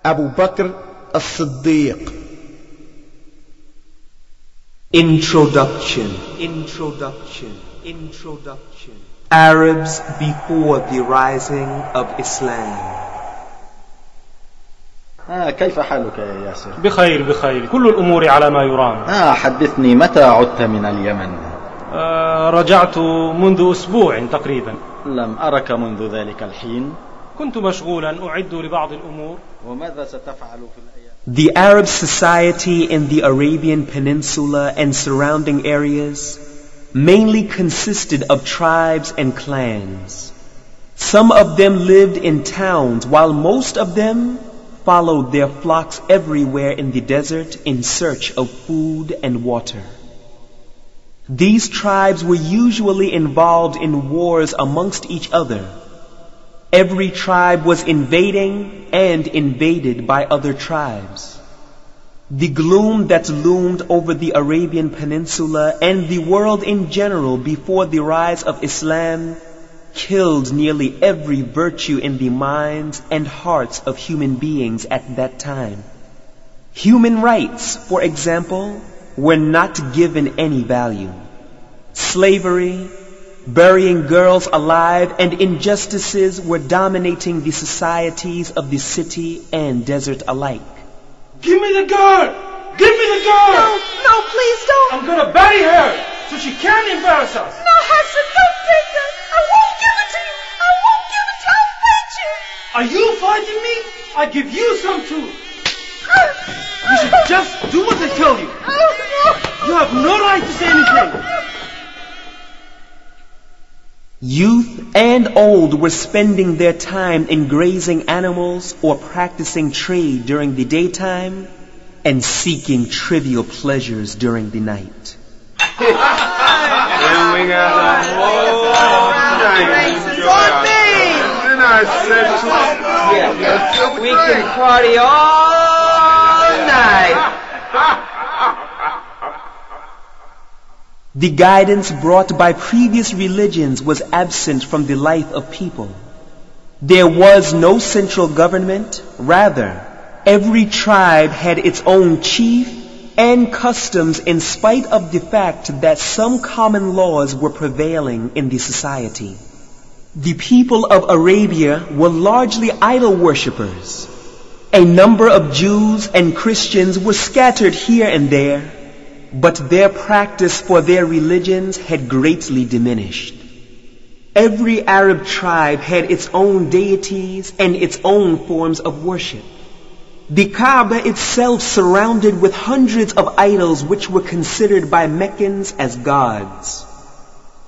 Abu Bakr As-Siddiq. Introduction. Arabs before the rising of Islam. كيف حالك يا ياسر؟ بخير كل الأمور على ما يرام. حدثني متى عدت من اليمن؟ رجعت منذ أسبوع تقريبا. لم أرك منذ ذلك الحين. كنت مشغولا أعد لبعض الأمور. وماذا ستفعل في الأيام؟ The Arab society in the Arabian Peninsula and surrounding areas mainly consisted of tribes and clans. Some of them lived in towns, while most of them followed their flocks everywhere in the desert in search of food and water. These tribes were usually involved in wars amongst each other. Every tribe was invading and invaded by other tribes. The gloom that loomed over the Arabian Peninsula and the world in general before the rise of Islam killed nearly every virtue in the minds and hearts of human beings at that time. Human rights, for example, were not given any value. Slavery, burying girls alive, and injustices were dominating the societies of the city and desert alike. Give me the girl! Give me the girl! No, please don't! I'm gonna bury her so she can't embarrass us! No, Hassan, don't take her! I won't give it to you! I'll fight you! Are you fighting me? I give you some too! You should just do what I tell you! You have no right to say anything! Youth and old were spending their time in grazing animals or practicing trade during the daytime and seeking trivial pleasures during the night. We can party all night. The guidance brought by previous religions was absent from the life of people. There was no central government. Rather, every tribe had its own chief and customs in spite of the fact that some common laws were prevailing in the society. The people of Arabia were largely idol worshippers. A number of Jews and Christians were scattered here and there, but their practice for their religions had greatly diminished. Every Arab tribe had its own deities and its own forms of worship. The Kaaba itself surrounded with hundreds of idols which were considered by Meccans as gods.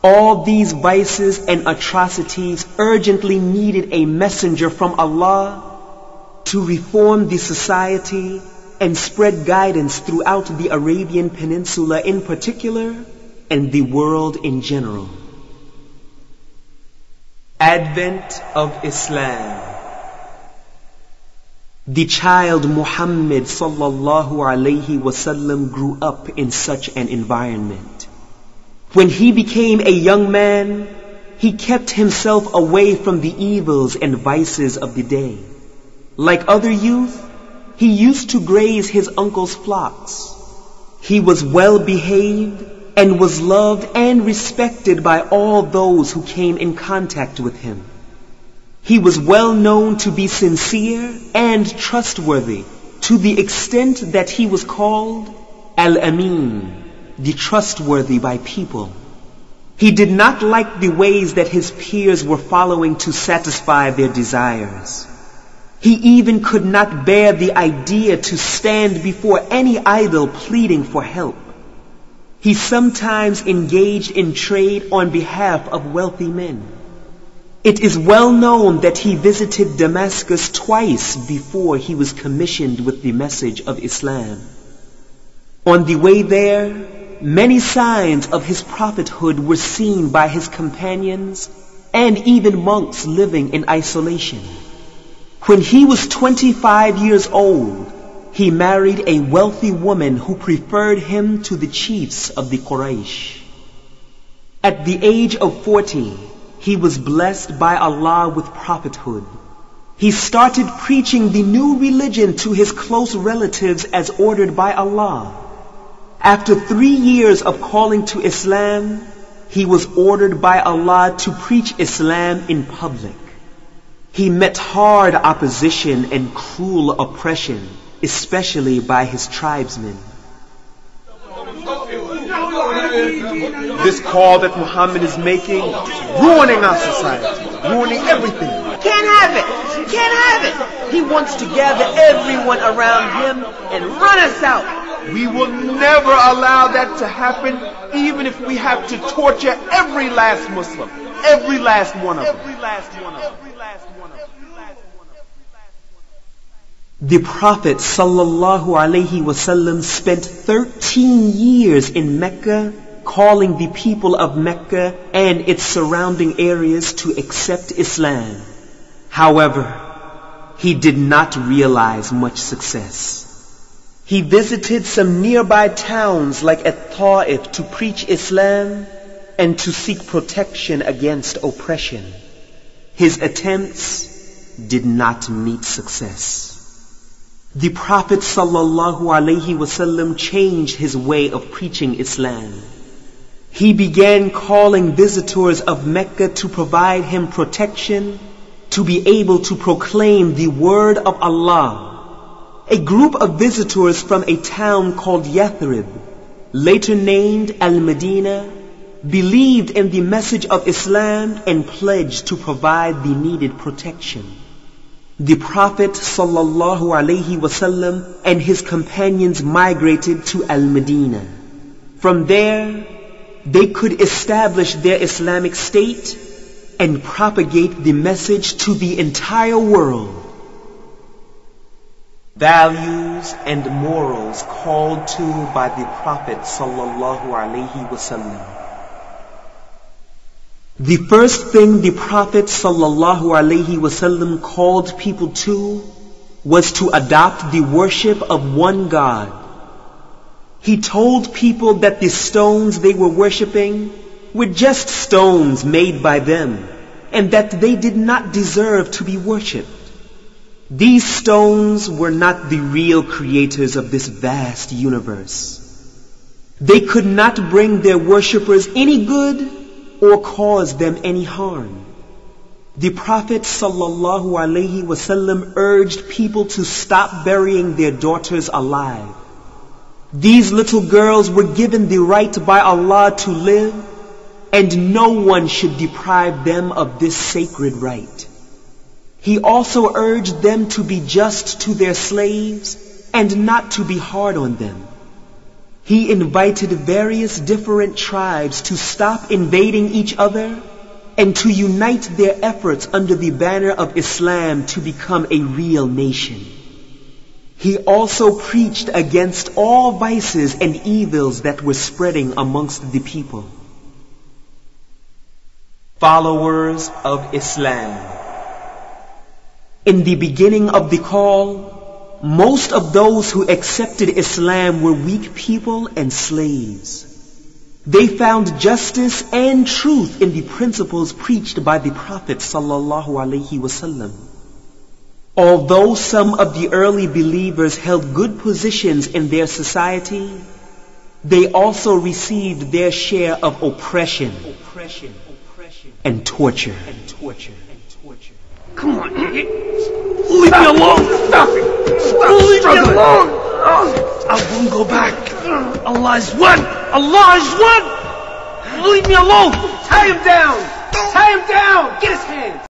All these vices and atrocities urgently needed a messenger from Allah to reform the society and spread guidance throughout the Arabian Peninsula in particular and the world in general. Advent of Islam. The child Muhammad sallallahu alayhi wasallam grew up in such an environment. When he became a young man, he kept himself away from the evils and vices of the day. Like other youth, he used to graze his uncle's flocks. He was well behaved and was loved and respected by all those who came in contact with him. He was well known to be sincere and trustworthy to the extent that he was called Al-Amin, the trustworthy by people. He did not like the ways that his peers were following to satisfy their desires. He even could not bear the idea to stand before any idol pleading for help. He sometimes engaged in trade on behalf of wealthy men. It is well known that he visited Damascus twice before he was commissioned with the message of Islam. On the way there, many signs of his prophethood were seen by his companions and even monks living in isolation. When he was 25 years old, he married a wealthy woman who preferred him to the chiefs of the Quraysh. At the age of 40, he was blessed by Allah with prophethood. He started preaching the new religion to his close relatives as ordered by Allah. After 3 years of calling to Islam, he was ordered by Allah to preach Islam in public. He met hard opposition and cruel oppression, especially by his tribesmen. This call that Muhammad is making is ruining our society, ruining everything. Can't have it! Can't have it! He wants to gather everyone around him and run us out. We will never allow that to happen, even if we have to torture every last Muslim, every last one of them. The Prophet ﷺ spent 13 years in Mecca calling the people of Mecca and its surrounding areas to accept Islam. However, he did not realize much success. He visited some nearby towns like At-Ta'if to preach Islam and to seek protection against oppression. His attempts did not meet success. The Prophet ﷺ changed his way of preaching Islam. He began calling visitors of Mecca to provide him protection, to be able to proclaim the word of Allah. A group of visitors from a town called Yathrib, later named Al-Medina, believed in the message of Islam and pledged to provide the needed protection. The Prophet ﷺ and his companions migrated to Al-Medina. From there, they could establish their Islamic state and propagate the message to the entire world. Values and morals called to by the Prophet ﷺ. The first thing the Prophet ﷺ called people to was to adopt the worship of one God. He told people that the stones they were worshipping were just stones made by them, and that they did not deserve to be worshipped. These stones were not the real creators of this vast universe. They could not bring their worshippers any good or cause them any harm. The Prophet ﷺ urged people to stop burying their daughters alive. These little girls were given the right by Allah to live, and no one should deprive them of this sacred right. He also urged them to be just to their slaves and not to be hard on them. He invited various different tribes to stop invading each other and to unite their efforts under the banner of Islam to become a real nation. He also preached against all vices and evils that were spreading amongst the people. Followers of Islam. In the beginning of the call, most of those who accepted Islam were weak people and slaves. They found justice and truth in the principles preached by the Prophet ﷺ. Although some of the early believers held good positions in their society, they also received their share of oppression and torture. Come on, leave me alone! Stop it! Stop struggling! I won't go back. Allah is one! Allah is one! Leave me alone! Tie him down! Tie him down! Get his hands!